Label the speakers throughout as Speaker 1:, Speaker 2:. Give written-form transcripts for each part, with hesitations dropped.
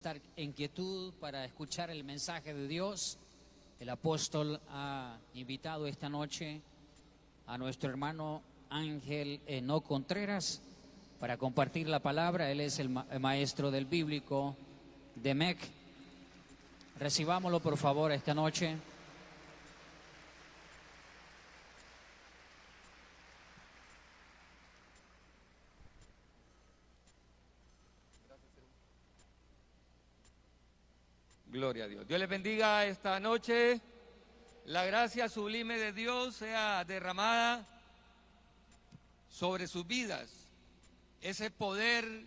Speaker 1: Estar en quietud para escuchar el mensaje de Dios. El apóstol ha invitado esta noche a nuestro hermano Ángel Enoc Contreras para compartir la palabra. Él es el maestro del bíblico de MEC. Recibámoslo por favor esta noche.
Speaker 2: Gloria a Dios. Dios les bendiga esta noche. La gracia sublime de Dios sea derramada sobre sus vidas. Ese poder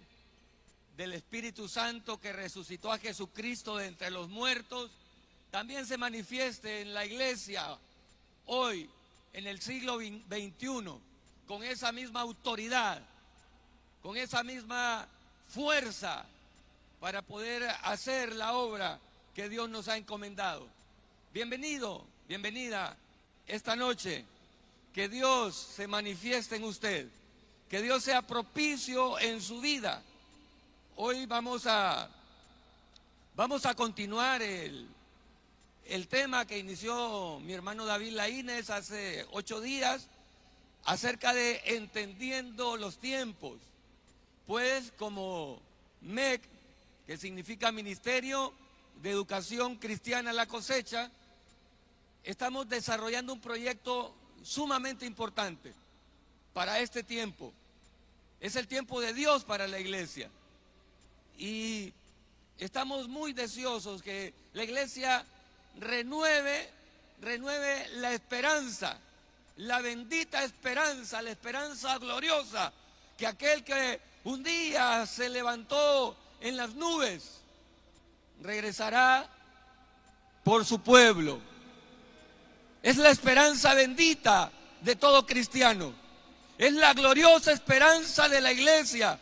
Speaker 2: del Espíritu Santo que resucitó a Jesucristo de entre los muertos también se manifieste en la iglesia hoy, en el siglo XXI, con esa misma autoridad, con esa misma fuerza para poder hacer la obra que Dios nos ha encomendado. Bienvenido, bienvenida esta noche. Que Dios se manifieste en usted, que Dios sea propicio en su vida. Hoy vamos a continuar el tema que inició mi hermano David Laínez hace 8 días, acerca de entendiendo los tiempos. Pues como MEC, que significa Ministerio de Educación Cristiana a la Cosecha, estamos desarrollando un proyecto sumamente importante para este tiempo. Es el tiempo de Dios para la iglesia. Y estamos muy deseosos que la iglesia renueve la esperanza, la bendita esperanza, la esperanza gloriosa, que aquel que un día se levantó en las nubes regresará por su pueblo. Es la esperanza bendita de todo cristiano. Es la gloriosa esperanza de la iglesia,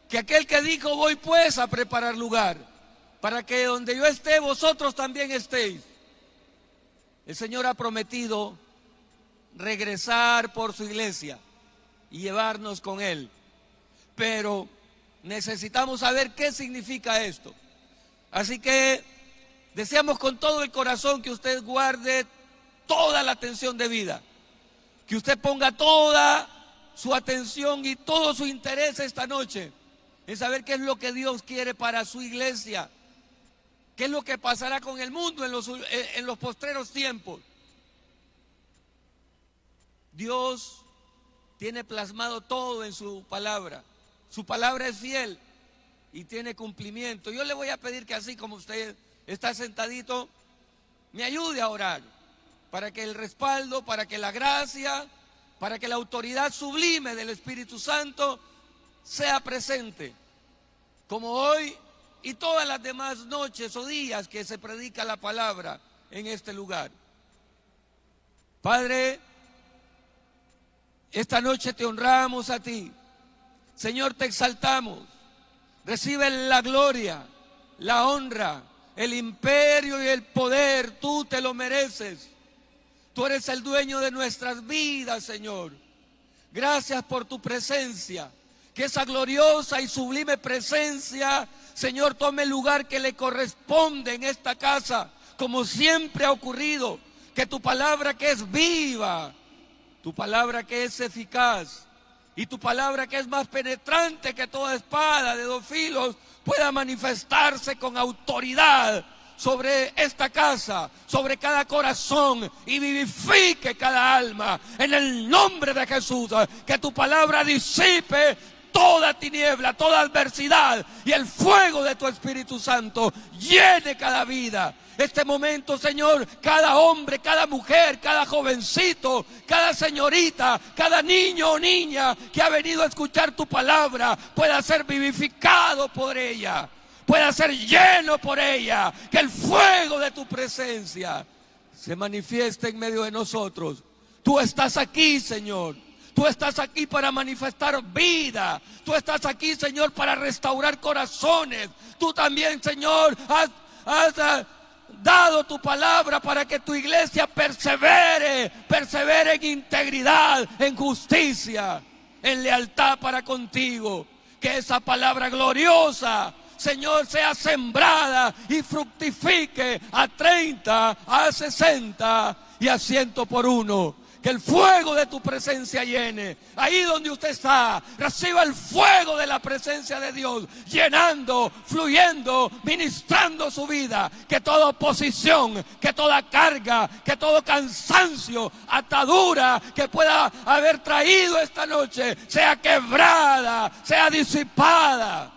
Speaker 2: que aquel que dijo: voy pues a preparar lugar, para que donde yo esté vosotros también estéis. El Señor ha prometido regresar por su iglesia y llevarnos con Él. Pero necesitamos saber qué significa esto. Así que deseamos con todo el corazón que usted guarde toda la atención debida, que usted ponga toda su atención y todo su interés esta noche en saber qué es lo que Dios quiere para su iglesia, qué es lo que pasará con el mundo en los postreros tiempos. Dios tiene plasmado todo en su palabra. Su palabra es fiel y tiene cumplimiento. Yo le voy a pedir que, así como usted está sentadito, me ayude a orar para que el respaldo, para que la gracia, para que la autoridad sublime del Espíritu Santo sea presente, como hoy y todas las demás noches o días que se predica la palabra en este lugar. Padre, esta noche te honramos a ti. Señor, te exaltamos. Recibe la gloria, la honra, el imperio y el poder. Tú te lo mereces. Tú eres el dueño de nuestras vidas, Señor. Gracias por tu presencia. Que esa gloriosa y sublime presencia, Señor, tome el lugar que le corresponde en esta casa, como siempre ha ocurrido. Que tu palabra, que es viva, tu palabra que es eficaz, y tu palabra que es más penetrante que toda espada de 2 filos, pueda manifestarse con autoridad sobre esta casa, sobre cada corazón, y vivifique cada alma en el nombre de Jesús. Que tu palabra disipe toda tiniebla, toda adversidad, y el fuego de tu Espíritu Santo llene cada vida. Este momento, Señor, cada hombre, cada mujer, cada jovencito, cada señorita, cada niño o niña que ha venido a escuchar tu palabra pueda ser vivificado por ella, pueda ser lleno por ella. Que el fuego de tu presencia se manifieste en medio de nosotros. Tú estás aquí, Señor. Tú estás aquí para manifestar vida. Tú estás aquí, Señor, para restaurar corazones. Tú también, Señor, has dado tu palabra para que tu iglesia persevere en integridad, en justicia, en lealtad para contigo. Que esa palabra gloriosa Señor, sea sembrada y fructifique a 30, a 60 y a 100 por uno. Que el fuego de tu presencia llene. Ahí donde usted está, reciba el fuego de la presencia de Dios, llenando, fluyendo, ministrando su vida. Que toda oposición, que toda carga, que todo cansancio, atadura que pueda haber traído esta noche, sea quebrada, sea disipada,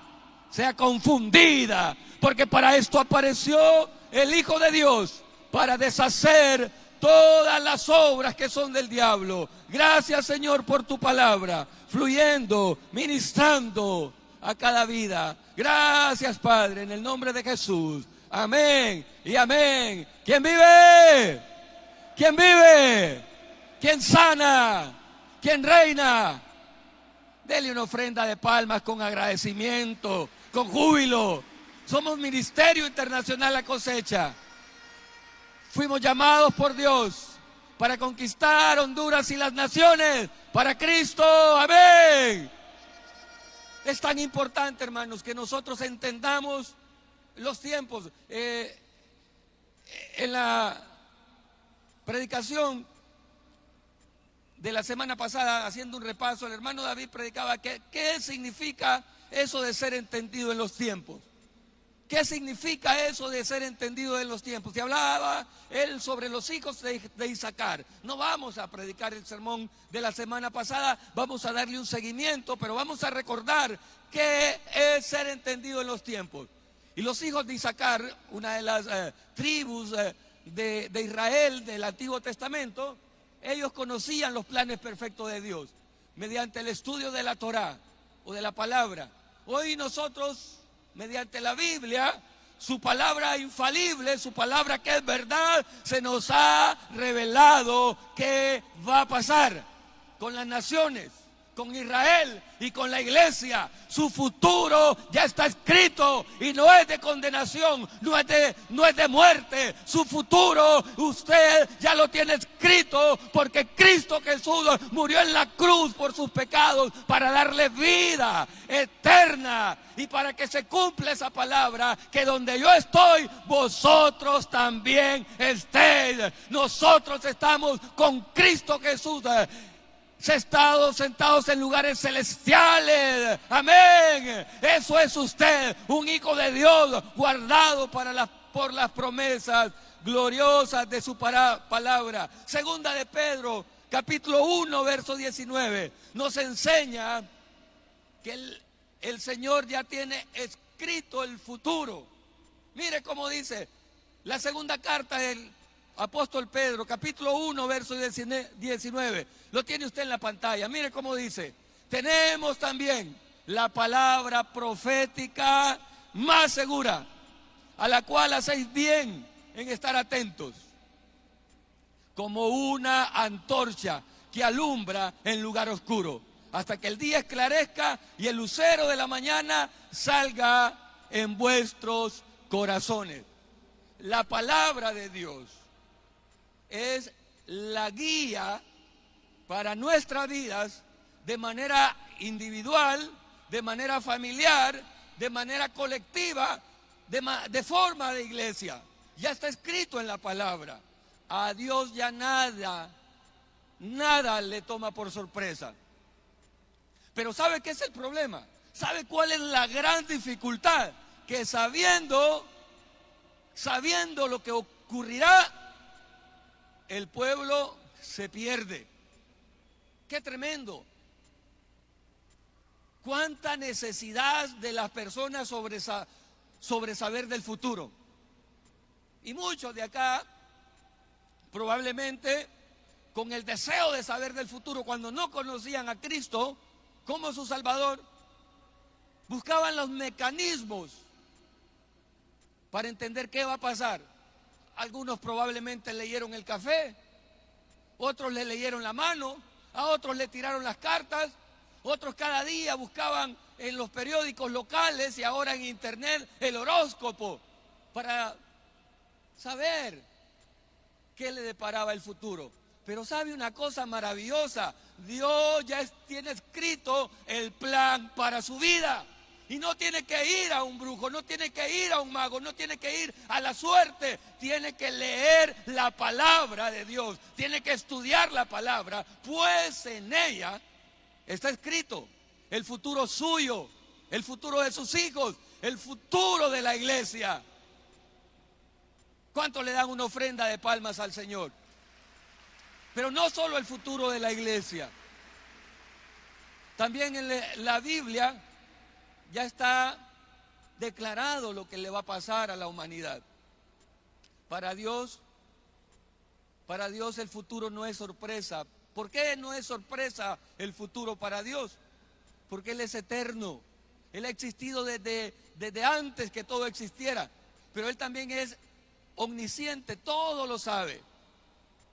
Speaker 2: sea confundida. Porque para esto apareció el Hijo de Dios, para deshacer todas las obras que son del diablo. Gracias, Señor, por tu palabra, fluyendo, ministrando a cada vida. Gracias, Padre, en el nombre de Jesús. Amén y amén. ¿Quién vive? ¿Quién vive? ¿Quién sana? ¿Quién reina? Dele una ofrenda de palmas con agradecimiento, con júbilo. Somos Ministerio Internacional La Cosecha. Fuimos llamados por Dios para conquistar Honduras y las naciones para Cristo. Amén. Es tan importante, hermanos, que nosotros entendamos los tiempos. En la predicación de la semana pasada, haciendo un repaso, el hermano David predicaba qué significa eso de ser entendido en los tiempos. ¿Qué significa eso de ser entendido en los tiempos? Y hablaba él sobre los hijos de Isaacar. No vamos a predicar el sermón de la semana pasada, vamos a darle un seguimiento, pero vamos a recordar qué es ser entendido en los tiempos. Y los hijos de Isaacar, una de las tribus de Israel del Antiguo Testamento, ellos conocían los planes perfectos de Dios mediante el estudio de la Torá o de la palabra. Hoy nosotros, mediante la Biblia, su palabra infalible, su palabra que es verdad, se nos ha revelado qué va a pasar con las naciones, con Israel y con la iglesia. Su futuro ya está escrito y no es de condenación, no es de muerte. Su futuro usted ya lo tiene escrito, porque Cristo Jesús murió en la cruz por sus pecados para darle vida eterna y para que se cumpla esa palabra, que donde yo estoy, vosotros también estéis. Nosotros estamos con Cristo Jesús, sentados en lugares celestiales. Amén. Eso es usted, un hijo de Dios, guardado por las promesas gloriosas de su palabra. Segunda de Pedro, capítulo 1, verso 19, nos enseña que el Señor ya tiene escrito el futuro. Mire cómo dice la segunda carta del apóstol Pedro, capítulo 1, verso 19. Lo tiene usted en la pantalla. Mire cómo dice: tenemos también la palabra profética más segura, a la cual hacéis bien en estar atentos, como una antorcha que alumbra en lugar oscuro, hasta que el día esclarezca y el lucero de la mañana salga en vuestros corazones. La palabra de Dios es la guía para nuestras vidas, de manera individual, de manera familiar, de manera colectiva, de forma de iglesia. Ya está escrito en la palabra. A Dios ya nada le toma por sorpresa. Pero ¿sabe qué es el problema? ¿Sabe cuál es la gran dificultad? Que sabiendo lo que ocurrirá, el pueblo se pierde. ¡Qué tremendo! ¿Cuánta necesidad de las personas sobre saber del futuro? Y muchos de acá, probablemente, con el deseo de saber del futuro, cuando no conocían a Cristo como su Salvador, buscaban los mecanismos para entender qué va a pasar. Algunos probablemente leyeron el café, otros le leyeron la mano, a otros le tiraron las cartas, otros cada día buscaban en los periódicos locales y ahora en internet el horóscopo para saber qué le deparaba el futuro. Pero sabe una cosa maravillosa: Dios ya tiene escrito el plan para su vida. Y no tiene que ir a un brujo, no tiene que ir a un mago, no tiene que ir a la suerte. Tiene que leer la palabra de Dios, tiene que estudiar la palabra, pues en ella está escrito el futuro suyo, el futuro de sus hijos, el futuro de la iglesia. ¿Cuántos le dan una ofrenda de palmas al Señor? Pero no solo el futuro de la iglesia, también en la Biblia ya está declarado lo que le va a pasar a la humanidad. Para Dios el futuro no es sorpresa. ¿Por qué no es sorpresa el futuro para Dios? Porque Él es eterno. Él ha existido desde antes que todo existiera. Pero Él también es omnisciente, todo lo sabe.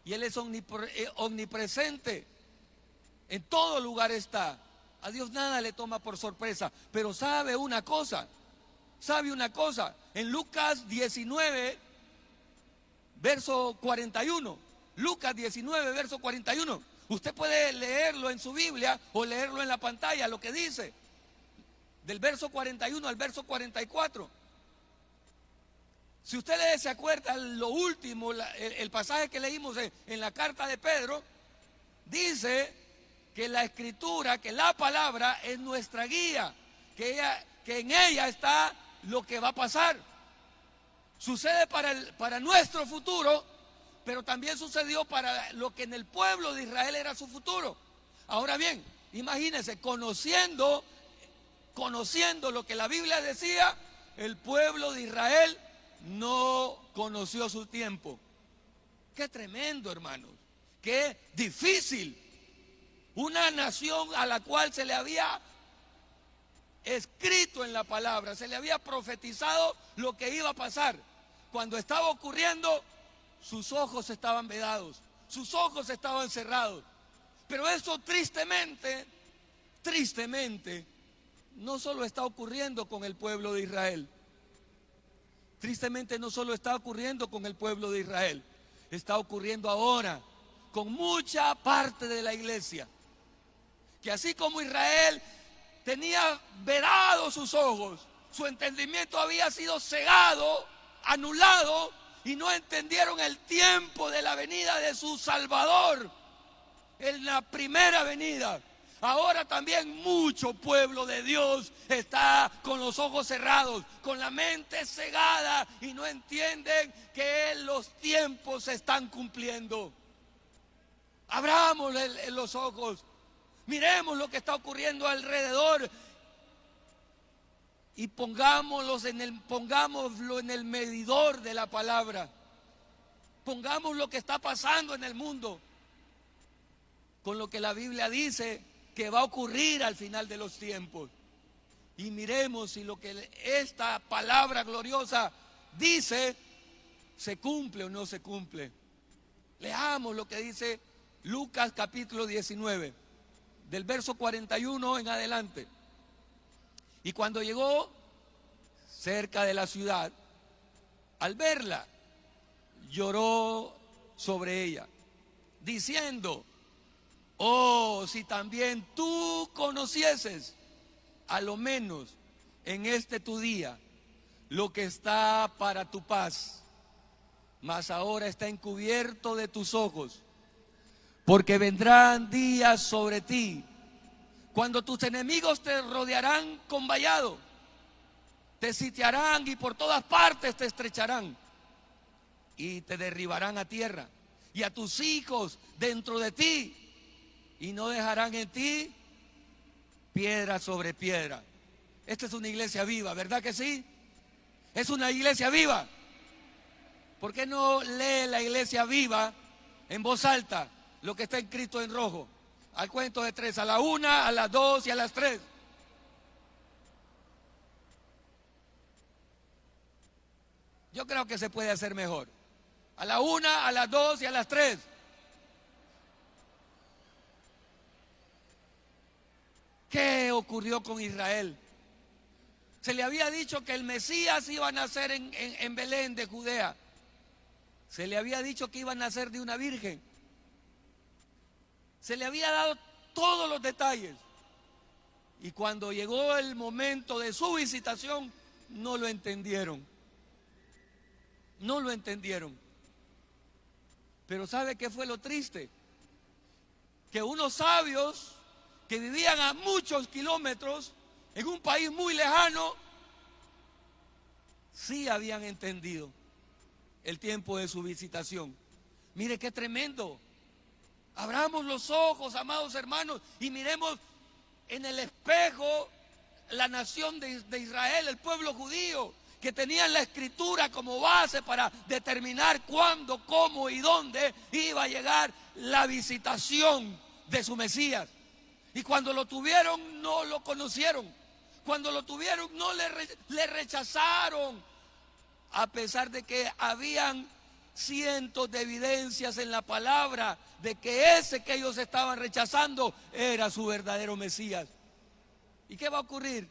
Speaker 2: Y Él es omnipresente. En todo lugar está. A Dios nada le toma por sorpresa. Pero sabe una cosa. En Lucas 19, verso 41. Lucas 19, verso 41. Usted puede leerlo en su Biblia o leerlo en la pantalla, lo que dice. Del verso 41 al verso 44. Si usted se acuerda, lo último, el pasaje que leímos en la carta de Pedro, dice que la escritura, que la palabra es nuestra guía, que en ella está lo que va a pasar. Sucede para nuestro futuro, pero también sucedió para lo que en el pueblo de Israel era su futuro. Ahora bien, imagínense, conociendo lo que la Biblia decía, el pueblo de Israel no conoció su tiempo. Qué tremendo, hermanos, qué difícil. Una nación a la cual se le había escrito en la palabra, se le había profetizado lo que iba a pasar. Cuando estaba ocurriendo, sus ojos estaban vedados, sus ojos estaban cerrados. Pero eso tristemente, no solo está ocurriendo con el pueblo de Israel. Tristemente no solo está ocurriendo con el pueblo de Israel, está ocurriendo ahora con mucha parte de la iglesia. Que así como Israel tenía vedados sus ojos, su entendimiento había sido cegado, anulado, y no entendieron el tiempo de la venida de su Salvador en la primera venida. Ahora también mucho pueblo de Dios está con los ojos cerrados, con la mente cegada, y no entienden que los tiempos se están cumpliendo. Abramos los ojos, miremos lo que está ocurriendo alrededor y pongámoslo en el medidor de la palabra. Pongamos lo que está pasando en el mundo con lo que la Biblia dice que va a ocurrir al final de los tiempos. Y miremos si lo que esta palabra gloriosa dice se cumple o no se cumple. Leamos lo que dice Lucas capítulo 19, del verso 41 en adelante. Y cuando llegó cerca de la ciudad, al verla, lloró sobre ella, diciendo: oh, si también tú conocieses, a lo menos en este tu día, lo que está para tu paz, mas ahora está encubierto de tus ojos, porque vendrán días sobre ti, cuando tus enemigos te rodearán con vallado, te sitiarán y por todas partes te estrecharán y te derribarán a tierra, y a tus hijos dentro de ti, y no dejarán en ti piedra sobre piedra. Esta es una iglesia viva, ¿verdad que sí? Es una iglesia viva. ¿Por qué no lee la iglesia viva en voz alta lo que está escrito en rojo? Al cuento de 3, a la 1, a las 2 y a las 3. Yo creo que se puede hacer mejor. A la 1, a las 2 y a las 3. ¿Qué ocurrió con Israel? Se le había dicho que el Mesías iba a nacer en Belén de Judea. Se le había dicho que iba a nacer de una virgen. Se le había dado todos los detalles. Y cuando llegó el momento de su visitación, no lo entendieron. No lo entendieron. Pero ¿sabe qué fue lo triste? Que unos sabios que vivían a muchos kilómetros, en un país muy lejano, sí habían entendido el tiempo de su visitación. Mire qué tremendo. Abramos los ojos, amados hermanos, y miremos en el espejo la nación de Israel, el pueblo judío, que tenían la escritura como base para determinar cuándo, cómo y dónde iba a llegar la visitación de su Mesías. Y cuando lo tuvieron, no lo conocieron. Cuando lo tuvieron, no le rechazaron, a pesar de que habían cientos de evidencias en la palabra de que ese que ellos estaban rechazando era su verdadero Mesías. ¿Y qué va a ocurrir?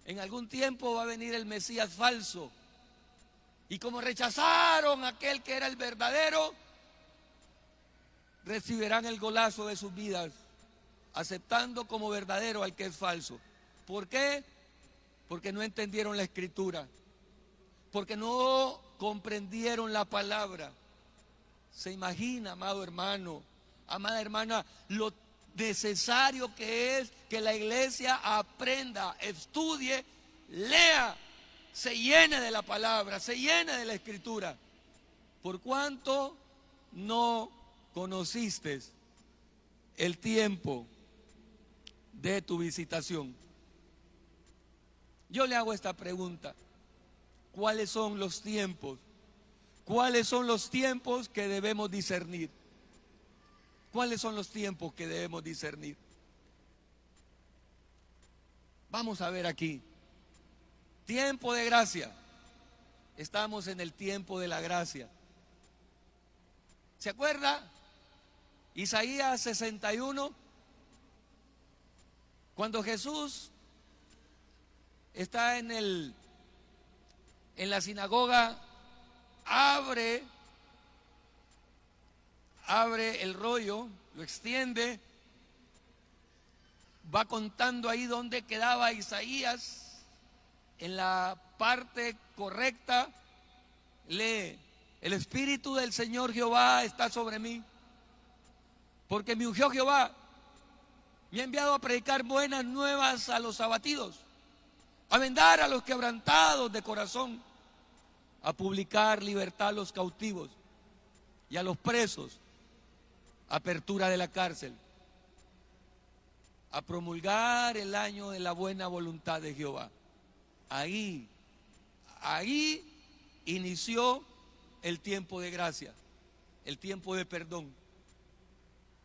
Speaker 2: En algún tiempo va a venir el Mesías falso. Y como rechazaron a aquel que era el verdadero, recibirán el golazo de sus vidas, aceptando como verdadero al que es falso. ¿Por qué? Porque no entendieron la escritura, porque no comprendieron la palabra. Se imagina, amado hermano, amada hermana, lo necesario que es que la iglesia aprenda, estudie, lea, se llene de la palabra, se llene de la escritura. Por cuanto no conociste el tiempo de tu visitación. Yo le hago esta pregunta: ¿cuáles son los tiempos? ¿Cuáles son los tiempos que debemos discernir? ¿Cuáles son los tiempos que debemos discernir? Vamos a ver aquí. Tiempo de gracia. Estamos en el tiempo de la gracia. ¿Se acuerda? Isaías 61. Cuando Jesús está en la sinagoga, abre el rollo, lo extiende, va contando ahí donde quedaba Isaías, en la parte correcta, lee: el Espíritu del Señor Jehová está sobre mí, porque me ungió Jehová, me ha enviado a predicar buenas nuevas a los abatidos, a vendar a los quebrantados de corazón, a publicar libertad a los cautivos y a los presos, apertura de la cárcel, a promulgar el año de la buena voluntad de Jehová. Ahí inició el tiempo de gracia, el tiempo de perdón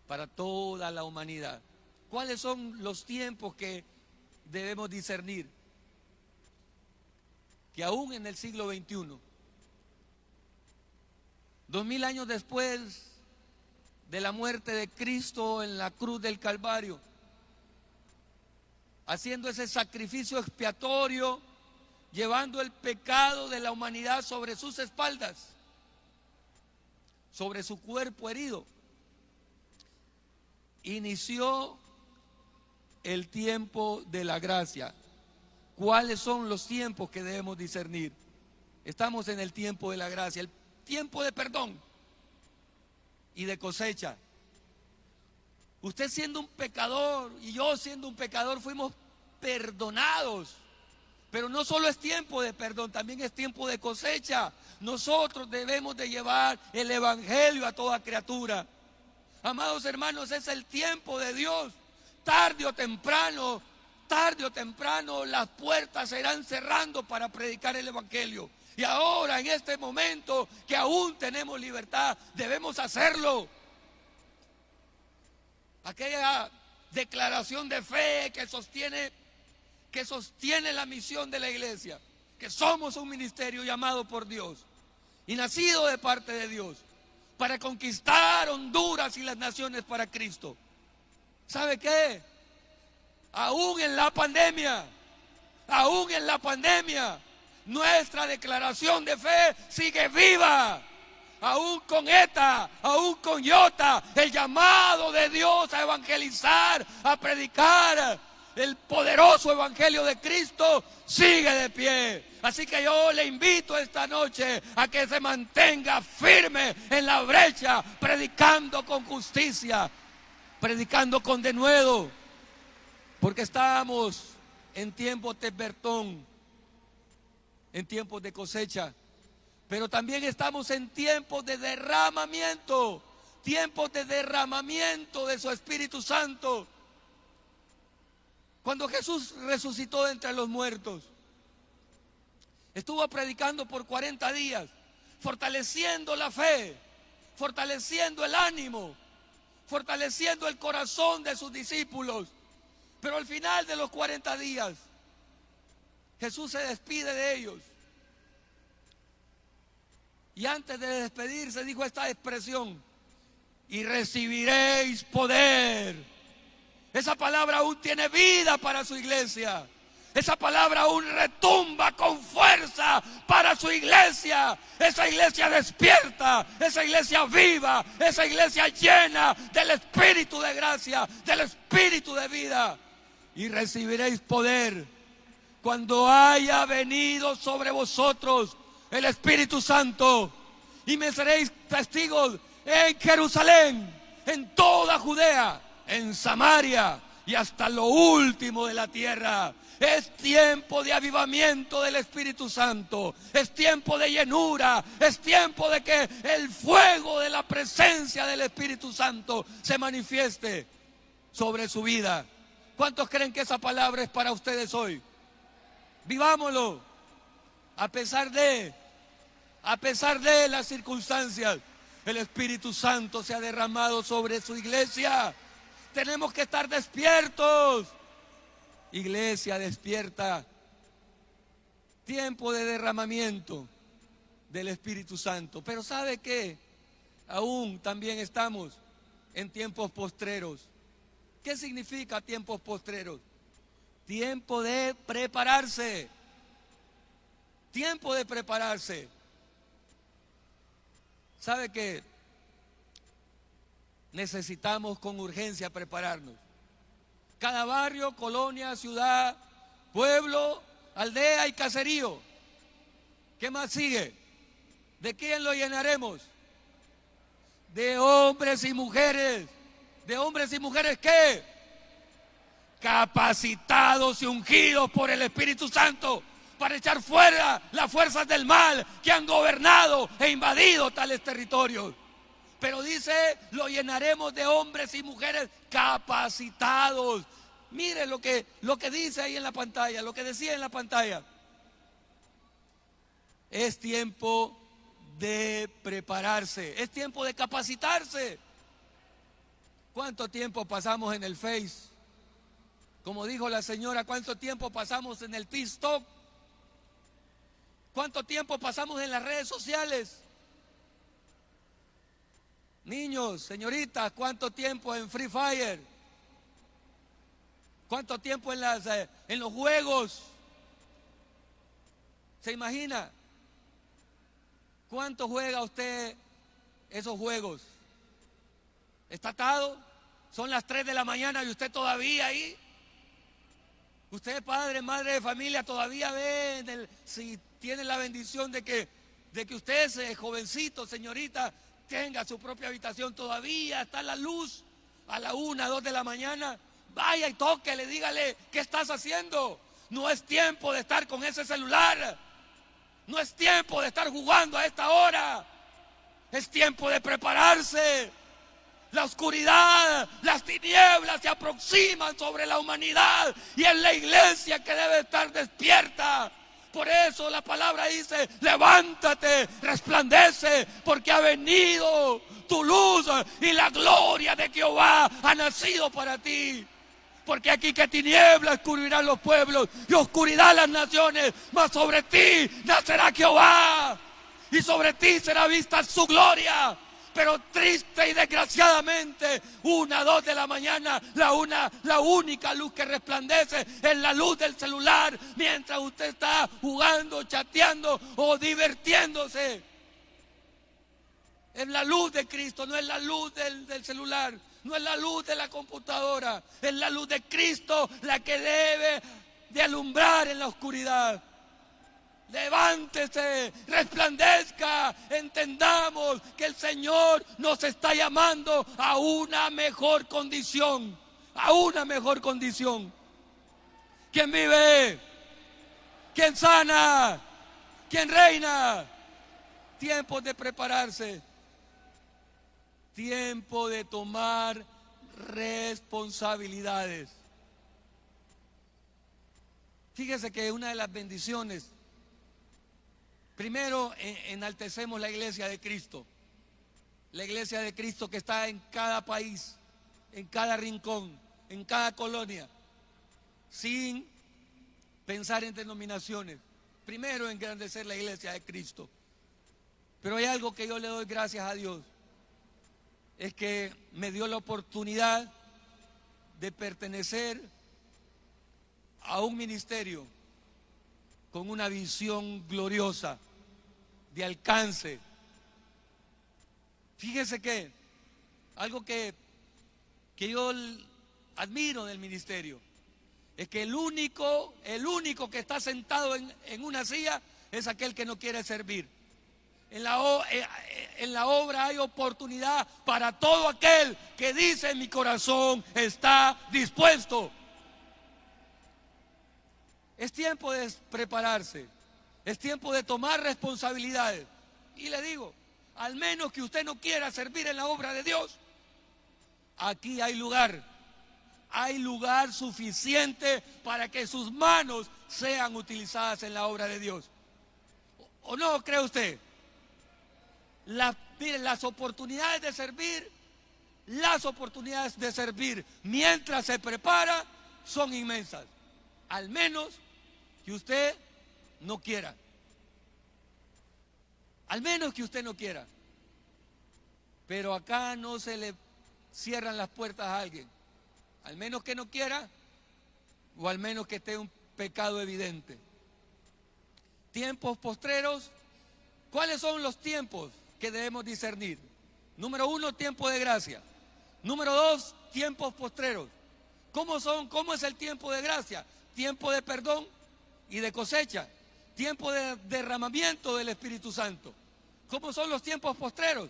Speaker 2: para toda la humanidad. ¿Cuáles son los tiempos que debemos discernir? Que aún en el siglo XXI, 2000 años después de la muerte de Cristo en la cruz del Calvario, haciendo ese sacrificio expiatorio, llevando el pecado de la humanidad sobre sus espaldas, sobre su cuerpo herido, inició el tiempo de la gracia. ¿Cuáles son los tiempos que debemos discernir? Estamos en el tiempo de la gracia, el tiempo de perdón y de cosecha. Usted siendo un pecador y yo siendo un pecador fuimos perdonados. Pero no solo es tiempo de perdón, también es tiempo de cosecha. Nosotros debemos de llevar el evangelio a toda criatura. Amados hermanos, es el tiempo de Dios. Tarde o temprano las puertas se irán cerrando para predicar el evangelio. Y ahora, en este momento que aún tenemos libertad, debemos hacerlo. Aquella declaración de fe que sostiene la misión de la iglesia, que somos un ministerio llamado por Dios y nacido de parte de Dios para conquistar Honduras y las naciones para Cristo. ¿Sabe qué? Aún en la pandemia, nuestra declaración de fe sigue viva. Aún con ETA, aún con IOTA, el llamado de Dios a evangelizar, a predicar, el poderoso evangelio de Cristo sigue de pie. Así que yo le invito esta noche a que se mantenga firme en la brecha, predicando con justicia, predicando con denuedo, porque estamos en tiempos de Bertón, en tiempos de cosecha, pero también estamos en tiempos de derramamiento, tiempos de derramamiento de su Espíritu Santo. Cuando Jesús resucitó de entre los muertos, estuvo predicando por 40 días, fortaleciendo la fe, fortaleciendo el ánimo, fortaleciendo el corazón de sus discípulos. Pero al final de los 40 días, Jesús se despide de ellos. Y antes de despedirse dijo esta expresión: y recibiréis poder. Esa palabra aún tiene vida para su iglesia. Esa palabra aún retumba con fuerza para su iglesia. Esa iglesia despierta, esa iglesia viva, esa iglesia llena del Espíritu de gracia, del Espíritu de vida. Y recibiréis poder cuando haya venido sobre vosotros el Espíritu Santo. Y me seréis testigos en Jerusalén, en toda Judea, en Samaria y hasta lo último de la tierra. Es tiempo de avivamiento del Espíritu Santo, es tiempo de llenura, es tiempo de que el fuego de la presencia del Espíritu Santo se manifieste sobre su vida. ¿Cuántos creen que esa palabra es para ustedes hoy? Vivámoslo, a pesar de las circunstancias. El Espíritu Santo se ha derramado sobre su iglesia. Tenemos que estar despiertos. Iglesia, despierta. Tiempo de derramamiento del Espíritu Santo. Pero ¿sabe qué? Aún también estamos en tiempos postreros. ¿Qué significa tiempos postreros? Tiempo de prepararse. Tiempo de prepararse. ¿Sabe qué? Necesitamos con urgencia prepararnos. Cada barrio, colonia, ciudad, pueblo, aldea y caserío. ¿Qué más sigue? ¿De quién lo llenaremos? De hombres y mujeres. ¿De hombres y mujeres qué? Capacitados y ungidos por el Espíritu Santo para echar fuera las fuerzas del mal que han gobernado e invadido tales territorios. Pero dice, lo llenaremos de hombres y mujeres capacitados. Mire lo que dice ahí en la pantalla, lo que decía en la pantalla. Es tiempo de prepararse, es tiempo de capacitarse. ¿Cuánto tiempo pasamos en el Face? Como dijo la señora, ¿cuánto tiempo pasamos en el TikTok? ¿Cuánto tiempo pasamos en las redes sociales? Niños, señoritas, ¿cuánto tiempo en Free Fire? ¿Cuánto tiempo en los juegos? ¿Se imagina? ¿Cuánto juega usted esos juegos? ¿Está atado? Son las 3 de la mañana y usted todavía ahí. Usted, padre, madre de familia, todavía ve, si tiene la bendición de que usted es jovencito, señorita, tenga su propia habitación, todavía está la luz a la 1, 2 de la mañana. Vaya y tóquele, dígale, ¿qué estás haciendo? No es tiempo de estar con ese celular. No es tiempo de estar jugando a esta hora. Es tiempo de prepararse. La oscuridad, las tinieblas se aproximan sobre la humanidad y es la iglesia que debe estar despierta. Por eso la palabra dice, levántate, resplandece, porque ha venido tu luz y la gloria de Jehová ha nacido para ti. Porque aquí que tinieblas cubrirán los pueblos y oscuridad las naciones, mas sobre ti nacerá Jehová y sobre ti será vista su gloria. Pero triste y desgraciadamente, 1, 2 de la mañana, la única luz que resplandece es la luz del celular mientras usted está jugando, chateando o divirtiéndose. Es la luz de Cristo, no es la luz del celular. no es la luz de la computadora, es la luz de Cristo la que debe de alumbrar en la oscuridad. Levántese, resplandezca, entendamos que el Señor nos está llamando a una mejor condición, a una mejor condición. ¿Quién vive? ¿Quién sana? ¿Quién reina? Tiempo de prepararse, tiempo de tomar responsabilidades. Fíjese que una de las bendiciones, primero enaltecemos la iglesia de Cristo. La iglesia de Cristo que está en cada país, en cada rincón, en cada colonia, sin pensar en denominaciones. Primero engrandecer la iglesia de Cristo. Pero hay algo que yo le doy gracias a Dios, es que me dio la oportunidad de pertenecer a un ministerio con una visión gloriosa, de alcance. Fíjese que algo que yo admiro del ministerio es que el único que está sentado en una silla es aquel que no quiere servir. En la obra hay oportunidad para todo aquel que dice: mi corazón está dispuesto. Es tiempo de prepararse, es tiempo de tomar responsabilidades. Y le digo, al menos que usted no quiera servir en la obra de Dios, aquí hay lugar suficiente para que sus manos sean utilizadas en la obra de Dios. ¿O no cree usted? Miren, las oportunidades de servir mientras se prepara son inmensas, al menos que usted no quiera. Al menos que usted no quiera. Pero acá no se le cierran las puertas a alguien, al menos que no quiera, o al menos que esté un pecado evidente. Tiempos postreros. ¿Cuáles son los tiempos que debemos discernir? Número 1, tiempo de gracia. Número 2, tiempos postreros. ¿Cómo es el tiempo de gracia? Tiempo de perdón y de cosecha. Tiempo de derramamiento del Espíritu Santo. ¿Cómo son los tiempos postreros?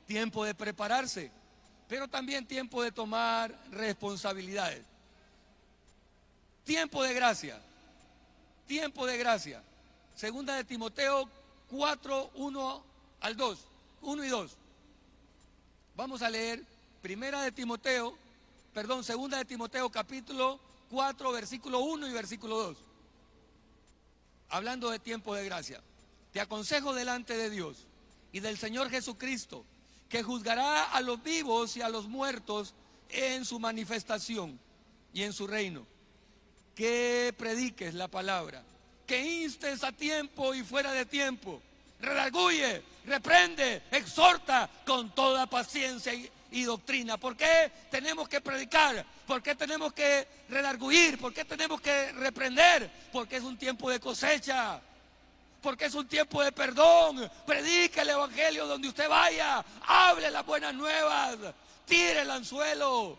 Speaker 2: Tiempo de prepararse, pero también tiempo de tomar responsabilidades. Tiempo de gracia. Tiempo de gracia. Segunda de Timoteo 4, 1 y 2. Vamos a leer segunda de Timoteo capítulo 4, versículo 1 y versículo 2. Hablando de tiempo de gracia. Te aconsejo delante de Dios y del Señor Jesucristo, que juzgará a los vivos y a los muertos en su manifestación y en su reino, que prediques la palabra, que instes a tiempo y fuera de tiempo, redarguye, reprende, exhorta con toda paciencia y doctrina. ¿Por qué tenemos que predicar? ¿Por qué tenemos que redarguir? ¿Por qué tenemos que reprender? Porque es un tiempo de cosecha, porque es un tiempo de perdón. Predique el evangelio donde usted vaya, hable las buenas nuevas, tire el anzuelo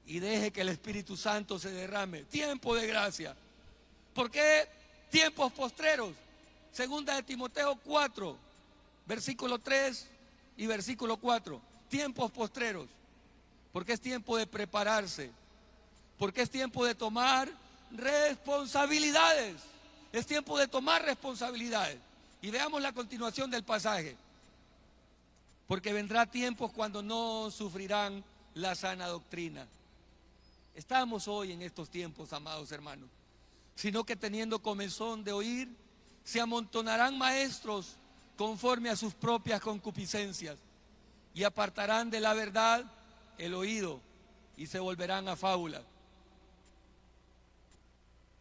Speaker 2: y deje que el Espíritu Santo se derrame. Tiempo de gracia. ¿Por qué tiempos postreros? Segunda de Timoteo 4, versículo 3 y versículo 4. Tiempos postreros. Porque es tiempo de prepararse. Porque es tiempo de tomar responsabilidades. Es tiempo de tomar responsabilidades. Y veamos la continuación del pasaje. Porque vendrá tiempos cuando no sufrirán la sana doctrina. Estamos hoy en estos tiempos, amados hermanos. Sino que teniendo comezón de oír, se amontonarán maestros conforme a sus propias concupiscencias, y apartarán de la verdad el oído y se volverán a fábulas.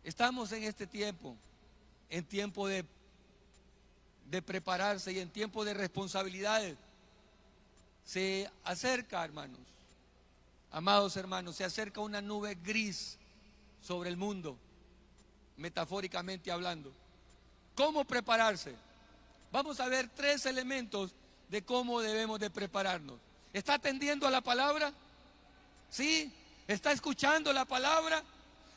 Speaker 2: Estamos en este tiempo, en tiempo de prepararse y en tiempo de responsabilidades. Se acerca, hermanos, amados hermanos, se acerca una nube gris sobre el mundo, metafóricamente hablando. ¿Cómo prepararse? Vamos a ver 3 elementos de cómo debemos de prepararnos. ¿Está atendiendo a la palabra? ¿Sí? ¿Está escuchando la palabra?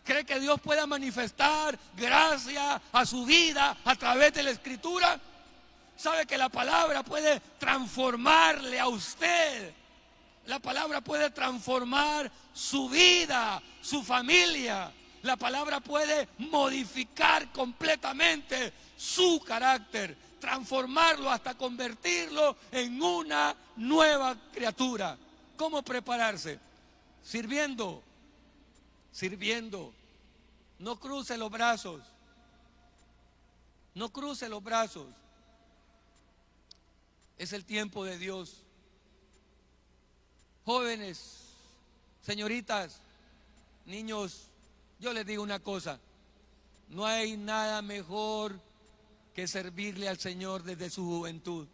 Speaker 2: ¿Cree que Dios pueda manifestar gracia a su vida a través de la Escritura? ¿Sabe que la palabra puede transformarle a usted? La palabra puede transformar su vida, su familia. La palabra puede modificar completamente su carácter, transformarlo hasta convertirlo en una nueva criatura. ¿Cómo prepararse? Sirviendo. No cruce los brazos. No cruce los brazos. Es el tiempo de Dios. Jóvenes, señoritas, niños, yo les digo una cosa: no hay nada mejor que servirle al Señor desde su juventud.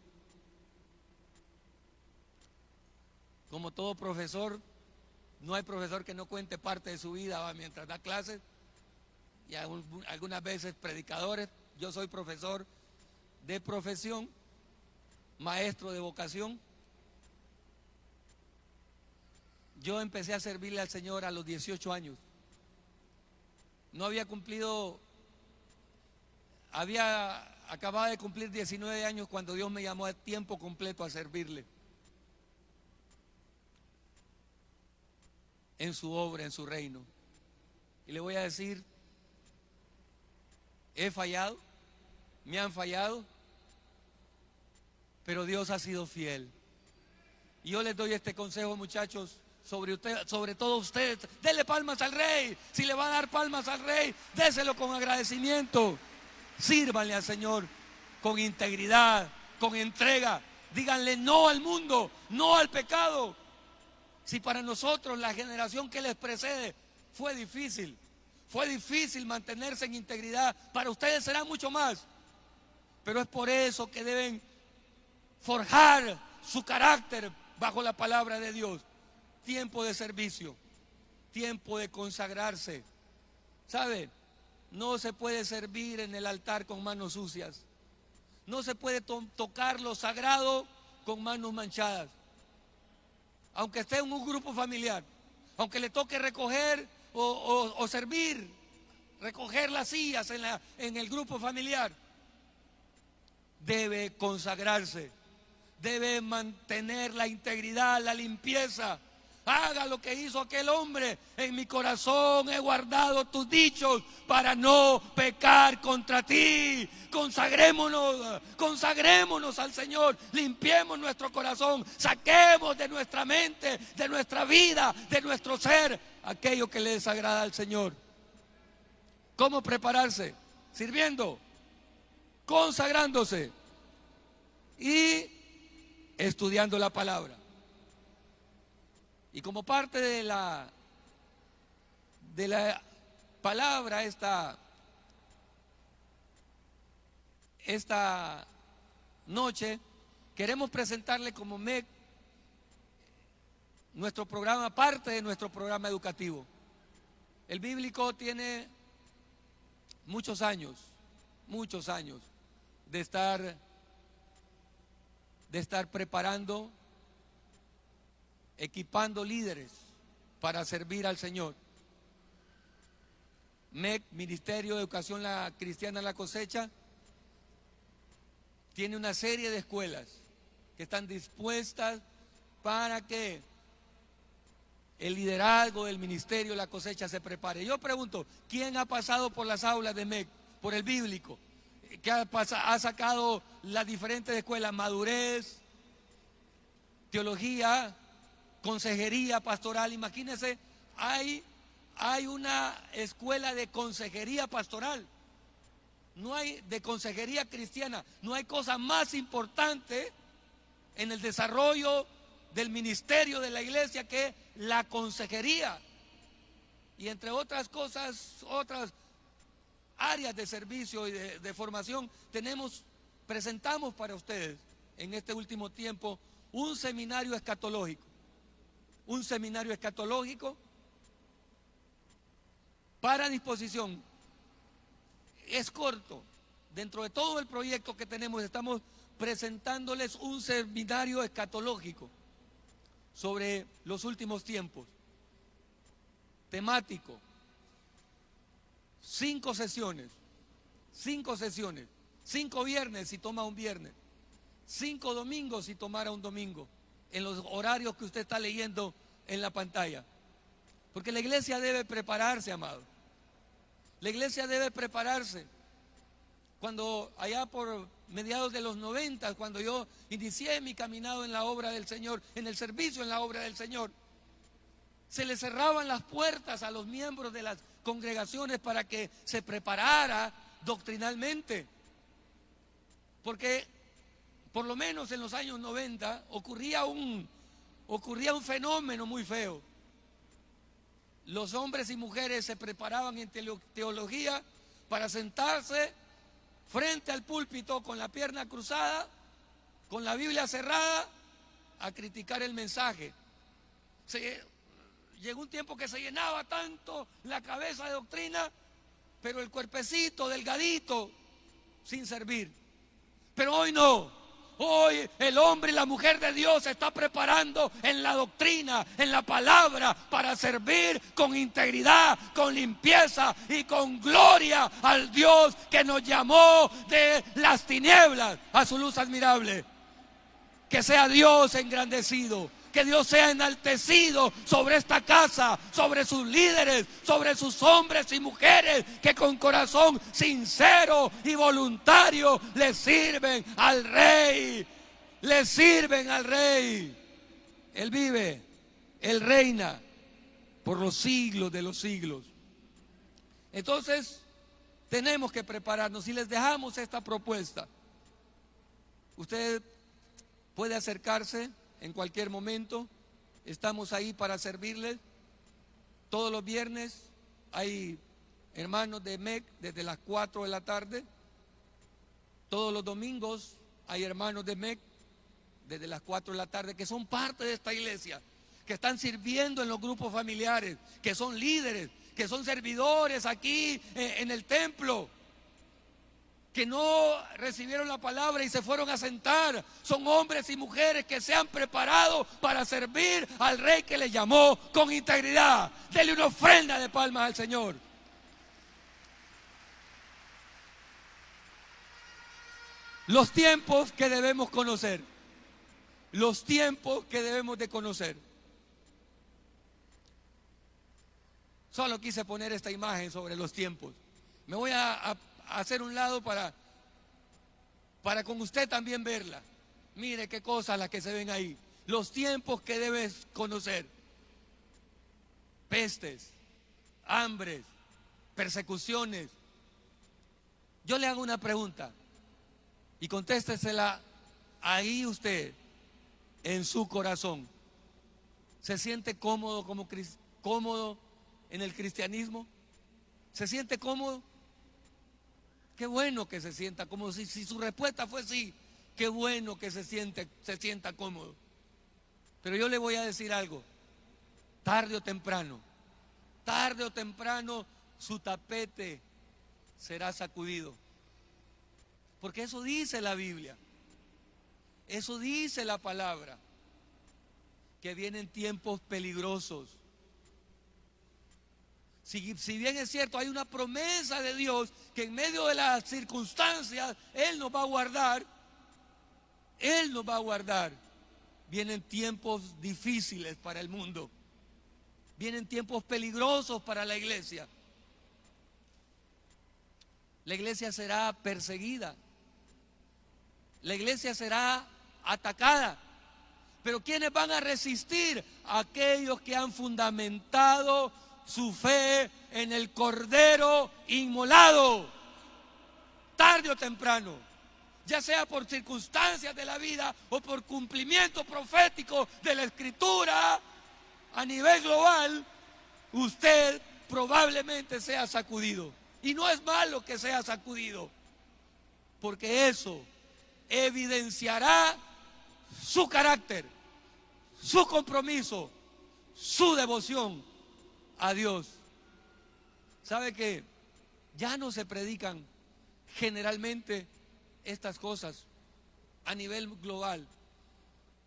Speaker 2: Como todo profesor, no hay profesor que no cuente parte de su vida mientras da clases, y algunas veces predicadores. Yo soy profesor de profesión, maestro de vocación. Yo empecé a servirle al Señor a los 18 años. No había cumplido, acababa de cumplir 19 años cuando Dios me llamó a tiempo completo a servirle en su obra, en su reino. Y le voy a decir, he fallado, me han fallado, pero Dios ha sido fiel. Y yo les doy este consejo, muchachos, sobre todo ustedes: denle palmas al Rey. Si le va a dar palmas al Rey, déselo con agradecimiento. Sírvanle al Señor con integridad, con entrega. Díganle no al mundo, no al pecado. Si para nosotros, la generación que les precede, fue difícil mantenerse en integridad, para ustedes será mucho más. Pero es por eso que deben forjar su carácter bajo la palabra de Dios. Tiempo de servicio, tiempo de consagrarse. ¿Sabe? No se puede servir en el altar con manos sucias. No se puede tocar lo sagrado con manos manchadas. Aunque esté en un grupo familiar, aunque le toque recoger o servir, recoger las sillas en el grupo familiar, debe consagrarse, debe mantener la integridad, la limpieza. Haga lo que hizo aquel hombre: en mi corazón he guardado tus dichos para no pecar contra ti. Consagrémonos al Señor, limpiemos nuestro corazón, saquemos de nuestra mente, de nuestra vida, de nuestro ser, aquello que le desagrada al Señor. ¿Cómo prepararse? Sirviendo, consagrándose y estudiando la palabra. Y como parte de la palabra esta noche, queremos presentarle como MEC nuestro programa, parte de nuestro programa educativo. El bíblico tiene muchos años de estar preparando, equipando líderes para servir al Señor. MEC, Ministerio de Educación Cristiana La Cosecha, tiene una serie de escuelas que están dispuestas para que el liderazgo del Ministerio de La Cosecha se prepare. Yo pregunto, ¿quién ha pasado por las aulas de MEC, por el bíblico? ¿Que ha sacado las diferentes escuelas? Madurez, teología, consejería pastoral. Imagínense, hay una escuela de consejería pastoral, no hay de consejería cristiana. No hay cosa más importante en el desarrollo del ministerio de la iglesia que la consejería. Y entre otras cosas, otras áreas de servicio y de formación, presentamos para ustedes en este último tiempo un seminario escatológico. Un seminario escatológico para disposición. Es corto. Dentro de todo el proyecto que tenemos, estamos presentándoles un seminario escatológico sobre los últimos tiempos, temático, 5 sesiones, 5 viernes si toma un viernes, 5 domingos si tomara un domingo, en los horarios que usted está leyendo en la pantalla. Porque la iglesia debe prepararse, amado. La iglesia debe prepararse. Cuando allá por mediados de los 90, cuando yo inicié mi caminado en la obra del Señor, en el servicio en la obra del Señor, se le cerraban las puertas a los miembros de las congregaciones para que se preparara doctrinalmente. Porque por lo menos en los años 90 ocurría un fenómeno muy feo. Los hombres y mujeres se preparaban en teología para sentarse frente al púlpito con la pierna cruzada, con la Biblia cerrada, a criticar el mensaje. Llegó un tiempo que se llenaba tanto la cabeza de doctrina, pero el cuerpecito delgadito, sin servir. Pero hoy no. Hoy el hombre y la mujer de Dios se está preparando en la doctrina, en la palabra, para servir con integridad, con limpieza y con gloria al Dios que nos llamó de las tinieblas a su luz admirable. Que sea Dios engrandecido, que Dios sea enaltecido sobre esta casa, sobre sus líderes, sobre sus hombres y mujeres que con corazón sincero y voluntario le sirven al Rey. Le sirven al Rey. Él vive, Él reina por los siglos de los siglos. Entonces, tenemos que prepararnos. Si les dejamos esta propuesta, usted puede acercarse en cualquier momento. Estamos ahí para servirles. Todos los viernes hay hermanos de MEC desde las 4 de la tarde. Todos los domingos hay hermanos de MEC desde las 4 de la tarde que son parte de esta iglesia, que están sirviendo en los grupos familiares, que son líderes, que son servidores aquí en el templo, que no recibieron la palabra y se fueron a sentar. Son hombres y mujeres que se han preparado para servir al Rey que les llamó con integridad. Dele una ofrenda de palmas al Señor. Los tiempos que debemos conocer. Los tiempos que debemos de conocer. Solo quise poner esta imagen sobre los tiempos. Me voy a hacer un lado para con usted también verla. Mire qué cosas las que se ven ahí. Los tiempos que debes conocer: pestes, hambres, persecuciones. Yo le hago una pregunta y contéstesela ahí usted, en su corazón. ¿Se siente cómodo cómodo en el cristianismo? ¿Se siente cómodo? Qué bueno que se sienta cómodo. Si su respuesta fue sí, qué bueno que se sienta cómodo. Pero yo le voy a decir algo: tarde o temprano, su tapete será sacudido. Porque eso dice la Biblia, eso dice la palabra, que vienen tiempos peligrosos. Si bien es cierto, hay una promesa de Dios que en medio de las circunstancias Él nos va a guardar. Él nos va a guardar. Vienen tiempos difíciles para el mundo. Vienen tiempos peligrosos para la iglesia. La iglesia será perseguida. La iglesia será atacada. Pero ¿quiénes van a resistir? Aquellos que han fundamentado su fe en el Cordero inmolado. Tarde o temprano, ya sea por circunstancias de la vida o por cumplimiento profético de la Escritura a nivel global, usted probablemente sea sacudido. Y no es malo que sea sacudido, porque eso evidenciará su carácter, su compromiso, su devoción a Dios. ¿Sabe que ya no se predican generalmente estas cosas a nivel global?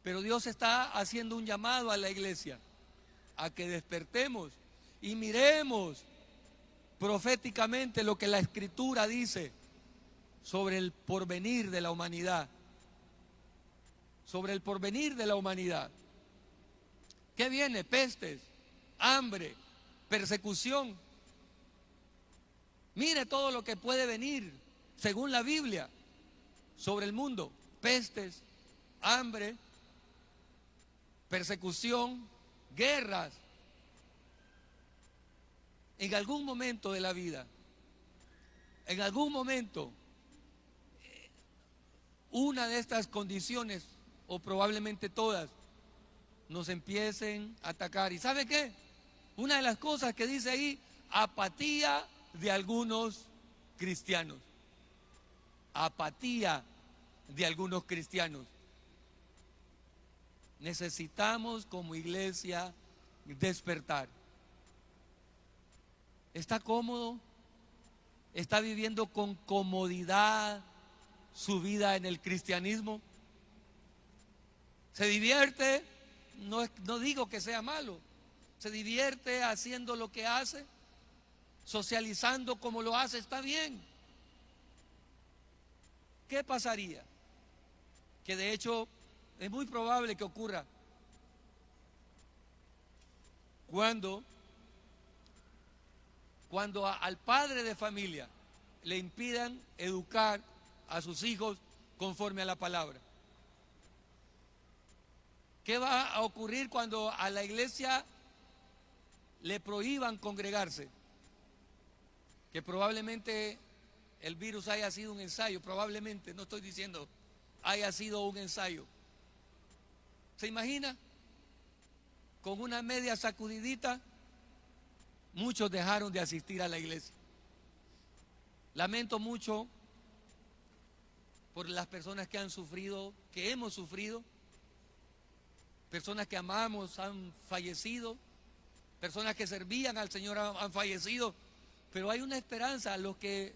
Speaker 2: Pero Dios está haciendo un llamado a la iglesia a que despertemos y miremos proféticamente lo que la Escritura dice sobre el porvenir de la humanidad. Sobre el porvenir de la humanidad. ¿Qué viene? Pestes, hambre, persecución. Mire todo lo que puede venir, según la Biblia, sobre el mundo. Pestes, hambre, persecución, guerras. En algún momento de la vida, en algún momento, una de estas condiciones, o probablemente todas, nos empiecen a atacar. ¿Y sabe qué? Una de las cosas que dice ahí, apatía de algunos cristianos. Apatía de algunos cristianos. Necesitamos como iglesia despertar. ¿Está cómodo? ¿Está viviendo con comodidad su vida en el cristianismo? ¿Se divierte? No digo que sea malo. ¿Se divierte haciendo lo que hace? Socializando como lo hace, está bien. ¿Qué pasaría? Que de hecho es muy probable que ocurra cuando al padre de familia le impidan educar a sus hijos conforme a la palabra. ¿Qué va a ocurrir cuando a la iglesia le prohíban congregarse? Que probablemente el virus haya sido un ensayo, probablemente, no estoy diciendo haya sido un ensayo. ¿Se imagina? Con una media sacudidita, muchos dejaron de asistir a la iglesia. Lamento mucho por las personas que han sufrido, que hemos sufrido. Personas que amamos han fallecido, personas que servían al Señor han fallecido, pero hay una esperanza. Los que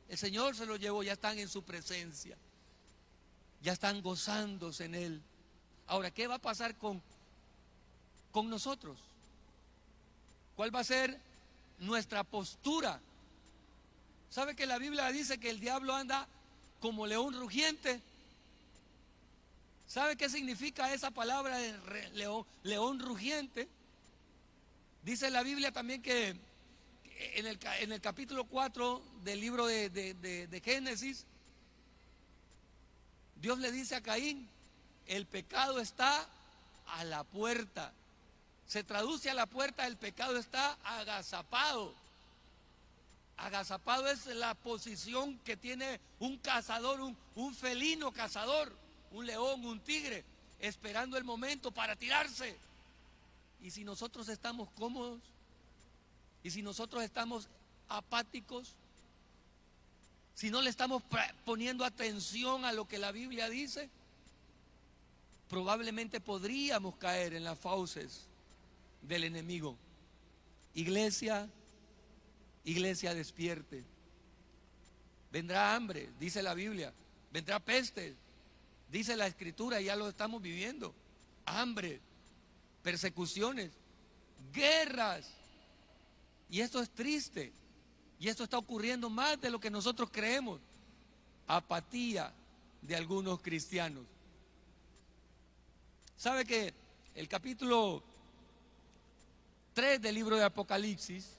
Speaker 2: el Señor se los llevó ya están en su presencia, ya están gozándose en Él. Ahora, ¿qué va a pasar con nosotros? ¿Cuál va a ser nuestra postura? ¿Sabe que la Biblia dice que el diablo anda como león rugiente? ¿Sabe qué significa esa palabra de león rugiente? Dice la Biblia también que en el capítulo 4 del libro de Génesis, Dios le dice a Caín, el pecado está a la puerta. Se traduce a la puerta, el pecado está agazapado. Agazapado es la posición que tiene un cazador, un felino cazador. Un león, un tigre, esperando el momento para tirarse. Y si nosotros estamos cómodos, y si nosotros estamos apáticos, si no le estamos poniendo atención a lo que la Biblia dice, probablemente podríamos caer en las fauces del enemigo. Iglesia, despierte. Vendrá hambre, dice la Biblia, vendrá peste. Dice la Escritura, ya lo estamos viviendo. Hambre, persecuciones, guerras. Y esto es triste. Y esto está ocurriendo más de lo que nosotros creemos. Apatía de algunos cristianos. ¿Sabe que el capítulo 3 del libro de Apocalipsis